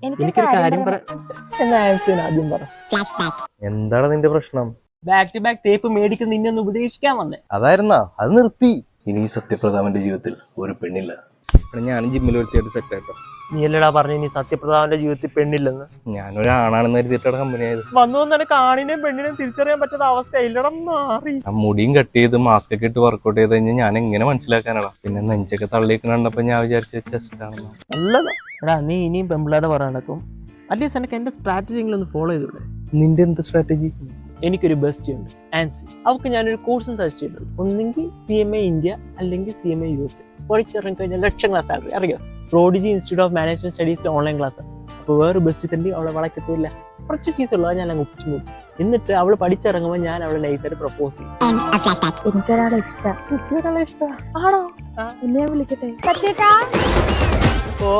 എനിക്കൊരു കാര്യം ആദ്യം പറ. എന്താണ് നിന്റെ പ്രശ്നം? ബാക്ക് ടു ബാക്ക് ടേപ്പ് മേടിക്കുന്ന നിന്നെ ഒന്ന് ഉപദേശിക്കാൻ വന്നേ. അതായിരുന്നാ? അത് നിർത്തി. ഇനി സത്യപ്രതാപന്റെ ജീവിതത്തിൽ ഒരു പെണ്ണില്ല. ഞാനും ജിമ്മിൽ വരുത്തിയായിട്ട് സെറ്റ് ആയിട്ടോ. നീ അല്ലടാ പറഞ്ഞു നീ സത്യപ്രതാപന്റെ ജീവിതത്തിൽ പെണ്ണില്ലെന്ന്. ഞാനൊരാണാണെന്ന് കരുതിയിട്ടാണ് കമ്പനി ആയത്. വന്നു നിനക്ക് ആണിനെയും പെണ്ണിനെയും തിരിച്ചറിയാൻ പറ്റുന്ന അവസ്ഥ ഇല്ലടം മാറി. ആ മുടിയും കട്ട് ചെയ്ത് മാസ്ക് ഒക്കെ ഇട്ട് വർക്കൗട്ട് ചെയ്ത് കഴിഞ്ഞാൽ ഞാൻ എങ്ങനെ മനസ്സിലാക്കാനാടാ? പിന്നെ നെഞ്ചൊക്കെ തള്ളിയൊക്കെ കണ്ടപ്പോ ഞാൻ വിചാരിച്ച ചെസ്റ്റ് ആണെന്ന്. നല്ലതാ എടാ, നീ ഇനിയും പെമ്പിളാതെ പറയാൻ നടക്കും. അറ്റ്ലീസ്റ്റ് എനിക്ക് എന്റെ സ്ട്രാറ്റജികൾ ഒന്ന് ഫോളോ ചെയ്തൂടെ? നിന്റെ എന്ത് സ്ട്രാറ്റജി? എനിക്കൊരു ബെസ്റ്റ് ഉണ്ട്, ആൻസി. അവർക്ക് ഞാനൊരു കോഴ്സും സജസ്റ്റ് ചെയ്തിട്ടുണ്ട്. ഒന്നെങ്കിൽ CMA ഇന്ത്യ അല്ലെങ്കിൽ CMA USA. പഠിച്ചിറങ്ങി കഴിഞ്ഞാൽ ലക്ഷങ്ങളാ സാലറി. അറിയോ? പ്രോഡിജി ഇൻസ്റ്റിറ്റ്യൂട്ട് ഓഫ് മാനേജ്മെന്റ് സ്റ്റഡീസിലെ ഓൺലൈൻ ക്ലാസ്. അപ്പോൾ വേറെ ബെസ്റ്റ് തന്നെ അവളെ വളക്കത്തില്ല. കുറച്ച് ഫീസ് ഉള്ളത് ഞാൻ അങ്ങ് ഒപ്പിച്ചു പോകും. എന്നിട്ട് അവൾ പഠിച്ചിറങ്ങുമ്പോൾ ഞാൻ അവളെ നൈസായിട്ട് പ്രപ്പോസ് ചെയ്യും. എനിക്കൊരാളെ ഇഷ്ടം. ആണോ? എന്നെ വിളിക്കട്ടെ. ഓ